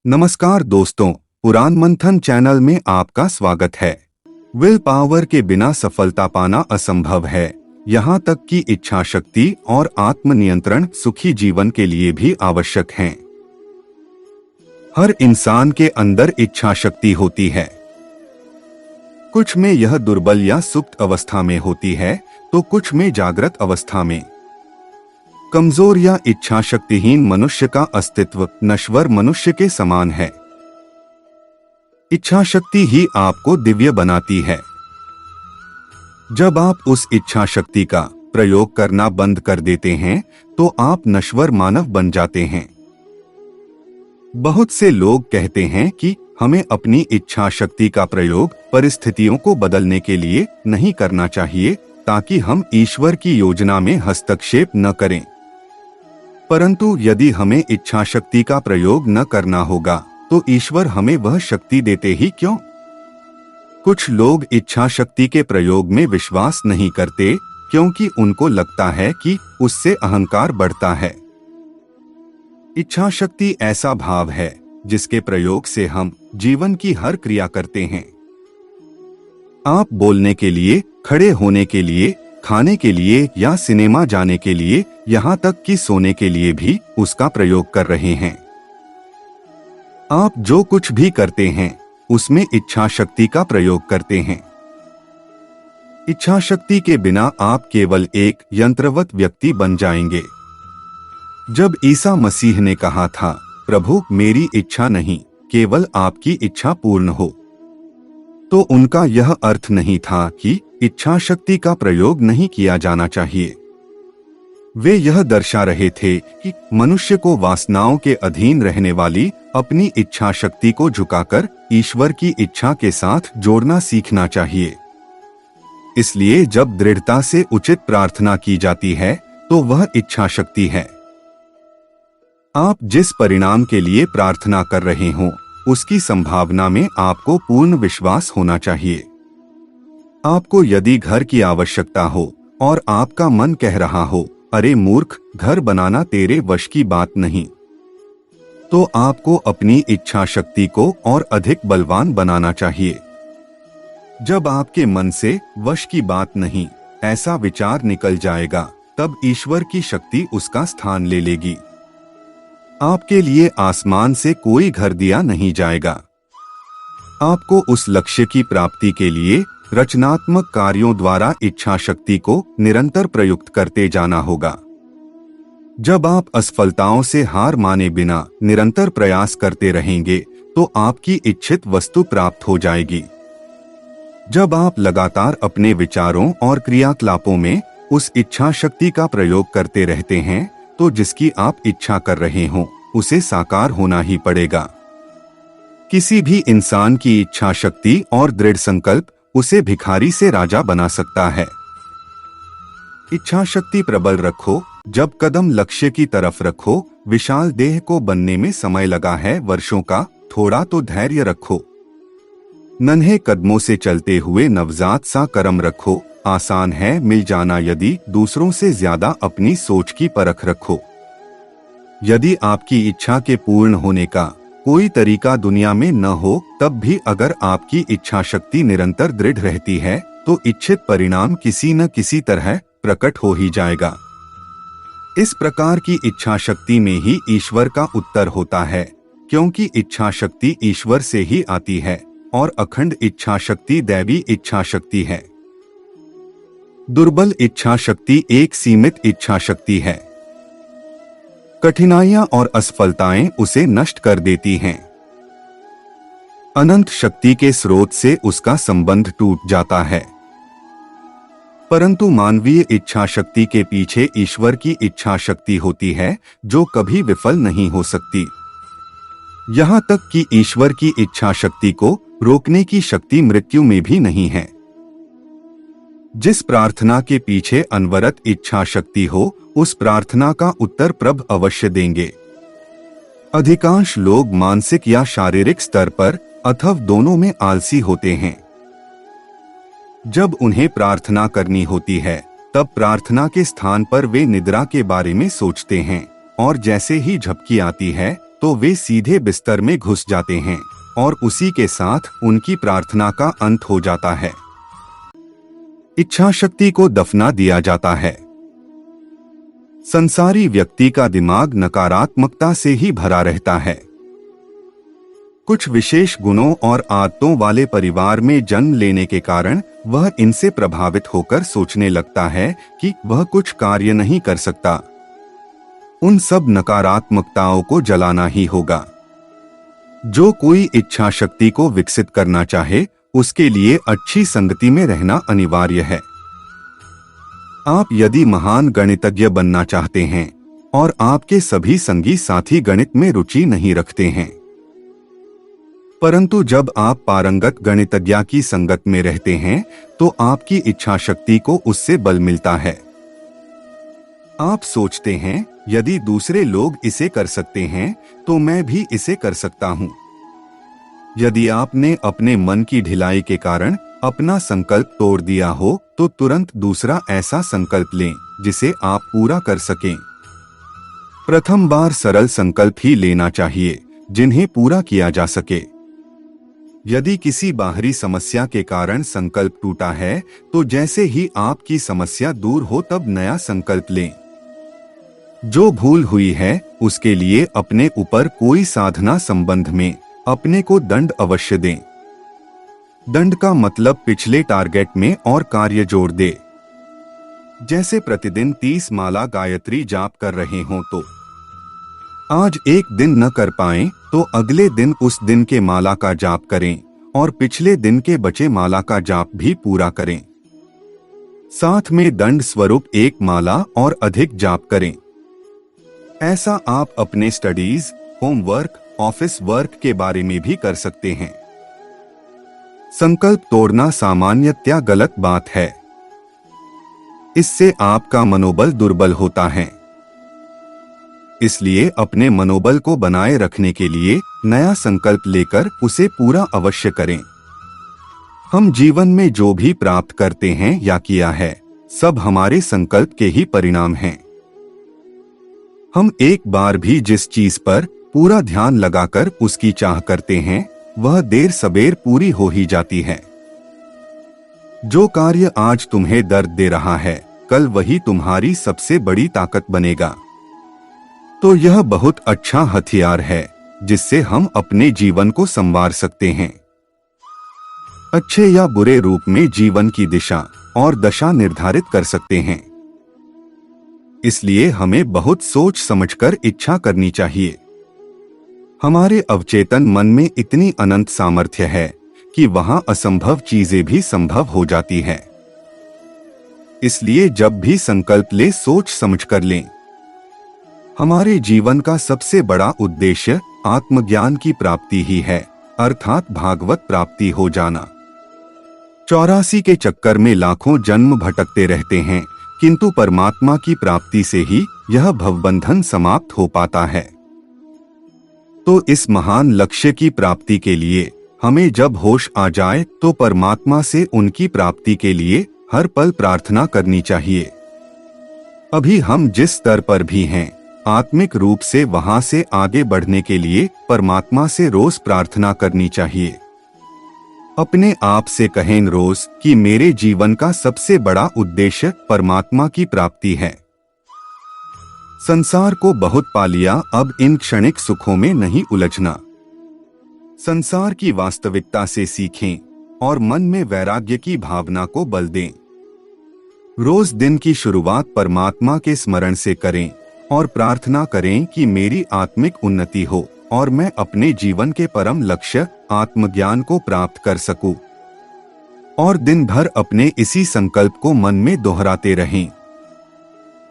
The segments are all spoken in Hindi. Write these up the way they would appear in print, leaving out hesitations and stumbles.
नमस्कार दोस्तों, पुराण मंथन चैनल में आपका स्वागत है। विल पावर के बिना सफलता पाना असंभव है। यहाँ तक कि इच्छा शक्ति और आत्मनियंत्रण सुखी जीवन के लिए भी आवश्यक हैं। हर इंसान के अंदर इच्छा शक्ति होती है। कुछ में यह दुर्बल या सुप्त अवस्था में होती है तो कुछ में जागृत अवस्था में। कमजोर या इच्छा शक्तिहीन मनुष्य का अस्तित्व नश्वर मनुष्य के समान है। इच्छा शक्ति ही आपको दिव्य बनाती है। जब आप उस इच्छा शक्ति का प्रयोग करना बंद कर देते हैं तो आप नश्वर मानव बन जाते हैं। बहुत से लोग कहते हैं कि हमें अपनी इच्छा शक्ति का प्रयोग परिस्थितियों को बदलने के लिए नहीं करना चाहिए ताकि हम ईश्वर की योजना में हस्तक्षेप न करें। परंतु यदि हमें इच्छा शक्ति का प्रयोग न करना होगा तो ईश्वर हमें वह शक्ति देते ही क्यों? कुछ लोग इच्छा शक्ति के प्रयोग में विश्वास नहीं करते क्योंकि उनको लगता है कि उससे अहंकार बढ़ता है। इच्छा शक्ति ऐसा भाव है जिसके प्रयोग से हम जीवन की हर क्रिया करते हैं। आप बोलने के लिए, खड़े होने के लिए, खाने के लिए या सिनेमा जाने के लिए, यहाँ तक कि सोने के लिए भी उसका प्रयोग कर रहे हैं। आप जो कुछ भी करते हैं उसमें इच्छा शक्ति का प्रयोग करते हैं। इच्छा शक्ति के बिना आप केवल एक यंत्रवत व्यक्ति बन जाएंगे। जब ईसा मसीह ने कहा था, प्रभु मेरी इच्छा नहीं केवल आपकी इच्छा पूर्ण हो, तो उनका यह अर्थ नहीं था कि इच्छा शक्ति का प्रयोग नहीं किया जाना चाहिए। वे यह दर्शा रहे थे कि मनुष्य को वासनाओं के अधीन रहने वाली अपनी इच्छा शक्ति को झुकाकर ईश्वर की इच्छा के साथ जोड़ना सीखना चाहिए। इसलिए जब दृढ़ता से उचित प्रार्थना की जाती है तो वह इच्छा शक्ति है। आप जिस परिणाम के लिए प्रार्थना कर रहे हों उसकी संभावना में आपको पूर्ण विश्वास होना चाहिए। आपको यदि घर की आवश्यकता हो और आपका मन कह रहा हो, अरे मूर्ख, घर बनाना तेरे वश की बात नहीं, तो आपको अपनी इच्छा शक्ति को और अधिक बलवान बनाना चाहिए। जब आपके मन से वश की बात नहीं ऐसा विचार निकल जाएगा तब ईश्वर की शक्ति उसका स्थान ले लेगी। आपके लिए आसमान से कोई घर दिया नहीं जाएगा। आपको उस लक्ष्य की प्राप्ति के लिए रचनात्मक कार्यों द्वारा इच्छा शक्ति को निरंतर प्रयुक्त करते जाना होगा। जब आप असफलताओं से हार माने बिना निरंतर प्रयास करते रहेंगे तो आपकी इच्छित वस्तु प्राप्त हो जाएगी। जब आप लगातार अपने विचारों और क्रियाकलापों में उस इच्छा शक्ति का प्रयोग करते रहते हैं तो जिसकी आप इच्छा कर रहे हों उसे साकार होना ही पड़ेगा। किसी भी इंसान की इच्छा शक्ति और दृढ़ संकल्प उसे भिखारी से राजा बना सकता है। इच्छा शक्ति प्रबल रखो, जब कदम लक्ष्य की तरफ रखो। विशाल देह को बनने में समय लगा है वर्षों का, थोड़ा तो धैर्य रखो। नन्हे कदमों से चलते हुए नवजात सा कर्म रखो। आसान है मिल जाना यदि दूसरों से ज्यादा अपनी सोच की परख रखो। यदि आपकी इच्छा के पूर्ण होने का कोई तरीका दुनिया में न हो तब भी अगर आपकी इच्छा शक्ति निरंतर दृढ़ रहती है तो इच्छित परिणाम किसी न किसी तरह प्रकट हो ही जाएगा। इस प्रकार की इच्छा शक्ति में ही ईश्वर का उत्तर होता है, क्योंकि इच्छा शक्ति ईश्वर से ही आती है और अखंड इच्छा शक्ति दैवी इच्छा शक्ति है। दुर्बल इच्छा शक्ति एक सीमित इच्छा शक्ति है। कठिनाइयां और असफलताएं उसे नष्ट कर देती हैं। अनंत शक्ति के स्रोत से उसका संबंध टूट जाता है। परंतु मानवीय इच्छा शक्ति के पीछे ईश्वर की इच्छा शक्ति होती है जो कभी विफल नहीं हो सकती। यहाँ तक कि ईश्वर की इच्छा शक्ति को रोकने की शक्ति मृत्यु में भी नहीं है। जिस प्रार्थना के पीछे अनवरत इच्छा शक्ति हो उस प्रार्थना का उत्तर प्रभु अवश्य देंगे। अधिकांश लोग मानसिक या शारीरिक स्तर पर अथवा दोनों में आलसी होते हैं। जब उन्हें प्रार्थना करनी होती है तब प्रार्थना के स्थान पर वे निद्रा के बारे में सोचते हैं और जैसे ही झपकी आती है तो वे सीधे बिस्तर में घुस जाते हैं और उसी के साथ उनकी प्रार्थना का अंत हो जाता है। इच्छा शक्ति को दफना दिया जाता है। संसारी व्यक्ति का दिमाग नकारात्मकता से ही भरा रहता है। कुछ विशेष गुणों और आदतों वाले परिवार में जन्म लेने के कारण वह इनसे प्रभावित होकर सोचने लगता है कि वह कुछ कार्य नहीं कर सकता। उन सब नकारात्मकताओं को जलाना ही होगा। जो कोई इच्छा शक्ति को विकसित करना चाहे, उसके लिए अच्छी संगति में रहना अनिवार्य है। आप यदि महान गणितज्ञ बनना चाहते हैं और आपके सभी संगी साथी गणित में रुचि नहीं रखते हैं, परंतु जब आप पारंगत गणितज्ञ की संगत में रहते हैं तो आपकी इच्छा शक्ति को उससे बल मिलता है। आप सोचते हैं, यदि दूसरे लोग इसे कर सकते हैं तो मैं भी इसे कर सकता हूं। यदि आपने अपने मन की ढिलाई के कारण अपना संकल्प तोड़ दिया हो तो तुरंत दूसरा ऐसा संकल्प लें जिसे आप पूरा कर सकें। प्रथम बार सरल संकल्प ही लेना चाहिए जिन्हें पूरा किया जा सके। यदि किसी बाहरी समस्या के कारण संकल्प टूटा है तो जैसे ही आपकी समस्या दूर हो तब नया संकल्प लें। जो भूल हुई है उसके लिए अपने ऊपर कोई साधना संबंध में अपने को दंड अवश्य दें। दंड का मतलब पिछले टारगेट में और कार्य जोड़ दे। जैसे प्रतिदिन 30 माला गायत्री जाप कर रहे हों तो आज एक दिन न कर पाएं तो अगले दिन उस दिन के माला का जाप करें और पिछले दिन के बचे माला का जाप भी पूरा करें। साथ में दंड स्वरूप एक माला और अधिक जाप करें। ऐसा आप अपने स्टडीज, होमवर्क, ऑफिस वर्क के बारे में भी कर सकते हैं। संकल्प तोड़ना सामान्यतया गलत बात है। इससे आपका मनोबल दुर्बल होता है। इसलिए अपने मनोबल को बनाए रखने के लिए नया संकल्प लेकर उसे पूरा अवश्य करें। हम जीवन में जो भी प्राप्त करते हैं या किया है, सब हमारे संकल्प के ही परिणाम हैं। हम एक बार भी जिस चीज पर पूरा ध्यान लगाकर उसकी चाह करते हैं, वह देर सबेर पूरी हो ही जाती है। जो कार्य आज तुम्हें दर्द दे रहा है, कल वही तुम्हारी सबसे बड़ी ताकत बनेगा। तो यह बहुत अच्छा हथियार है जिससे हम अपने जीवन को संवार सकते हैं। अच्छे या बुरे रूप में जीवन की दिशा और दशा निर्धारित कर सकते हैं। इसलिए हमें बहुत सोच समझकर इच्छा करनी चाहिए। हमारे अवचेतन मन में इतनी अनंत सामर्थ्य है कि वहां असंभव चीजें भी संभव हो जाती है। इसलिए जब भी संकल्प ले सोच समझकर लें। हमारे जीवन का सबसे बड़ा उद्देश्य आत्मज्ञान की प्राप्ति ही है, अर्थात भागवत प्राप्ति हो जाना। 84 के चक्कर में लाखों जन्म भटकते रहते हैं, किंतु परमात्मा की प्राप्ति से ही यह भवबंधन समाप्त हो पाता है। तो इस महान लक्ष्य की प्राप्ति के लिए हमें जब होश आ जाए तो परमात्मा से उनकी प्राप्ति के लिए हर पल प्रार्थना करनी चाहिए। अभी हम जिस स्तर पर भी हैं, आत्मिक रूप से वहां से आगे बढ़ने के लिए परमात्मा से रोज प्रार्थना करनी चाहिए। अपने आप से कहें रोज कि मेरे जीवन का सबसे बड़ा उद्देश्य परमात्मा की प्राप्ति है। संसार को बहुत पा लिया, अब इन क्षणिक सुखों में नहीं उलझना। संसार की वास्तविकता से सीखें और मन में वैराग्य की भावना को बल दें। रोज दिन की शुरुआत परमात्मा के स्मरण से करें और प्रार्थना करें कि मेरी आत्मिक उन्नति हो और मैं अपने जीवन के परम लक्ष्य आत्मज्ञान को प्राप्त कर सकूं। और दिन भर अपने इसी संकल्प को मन में दोहराते रहें।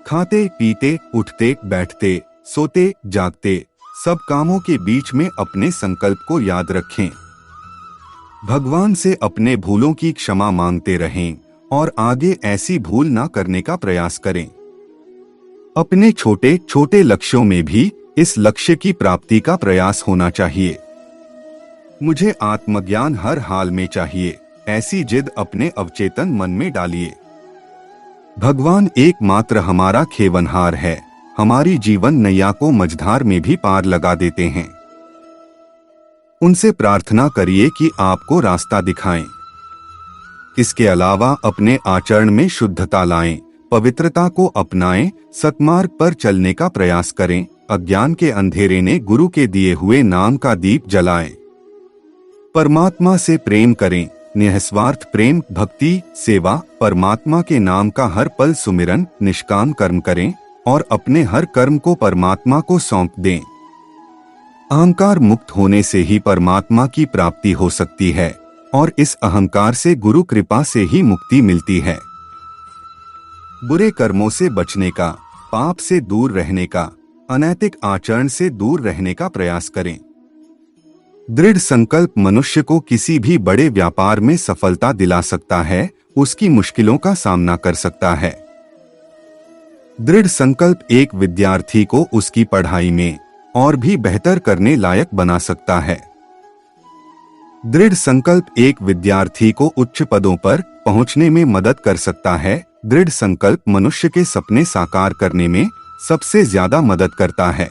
खाते पीते, उठते बैठते, सोते जागते, सब कामों के बीच में अपने संकल्प को याद रखें। भगवान से अपने भूलों की क्षमा मांगते रहें और आगे ऐसी भूल ना करने का प्रयास करें। अपने छोटे छोटे लक्ष्यों में भी इस लक्ष्य की प्राप्ति का प्रयास होना चाहिए। मुझे आत्मज्ञान हर हाल में चाहिए, ऐसी जिद अपने अवचेतन मन में डालिए। भगवान एकमात्र हमारा खेवनहार है, हमारी जीवन नैया को मझधार में भी पार लगा देते हैं। उनसे प्रार्थना करिए कि आपको रास्ता दिखाएं। इसके अलावा अपने आचरण में शुद्धता लाएं, पवित्रता को अपनाएं, सत्मार्ग पर चलने का प्रयास करें, अज्ञान के अंधेरे ने गुरु के दिए हुए नाम का दीप जलाएं। परमात्मा से प्रेम करें, निस्वार्थ प्रेम, भक्ति, सेवा, परमात्मा के नाम का हर पल सुमिरन, निष्काम कर्म करें और अपने हर कर्म को परमात्मा को सौंप दें। अहंकार मुक्त होने से ही परमात्मा की प्राप्ति हो सकती है और इस अहंकार से गुरु कृपा से ही मुक्ति मिलती है। बुरे कर्मों से बचने का, पाप से दूर रहने का, अनैतिक आचरण से दूर रहने का प्रयास करें। दृढ़ संकल्प मनुष्य को किसी भी बड़े व्यापार में सफलता दिला सकता है, उसकी मुश्किलों का सामना कर सकता है। दृढ़ संकल्प एक विद्यार्थी को उसकी पढ़ाई में और भी बेहतर करने लायक बना सकता है। दृढ़ संकल्प एक विद्यार्थी को उच्च पदों पर पहुंचने में मदद कर सकता है। दृढ़ संकल्प मनुष्य के सपने साकार करने में सबसे ज्यादा मदद करता है।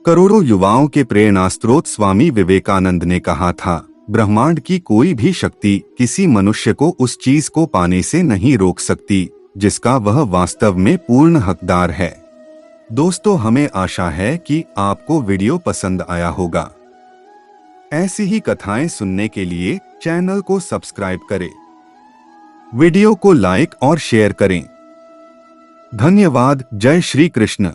करोड़ों युवाओं के प्रेरणा स्रोत स्वामी विवेकानंद ने कहा था, ब्रह्मांड की कोई भी शक्ति किसी मनुष्य को उस चीज को पाने से नहीं रोक सकती जिसका वह वास्तव में पूर्ण हकदार है। दोस्तों, हमें आशा है कि आपको वीडियो पसंद आया होगा। ऐसी ही कथाएं सुनने के लिए चैनल को सब्सक्राइब करें, वीडियो को लाइक और शेयर करें। धन्यवाद। जय श्री कृष्ण।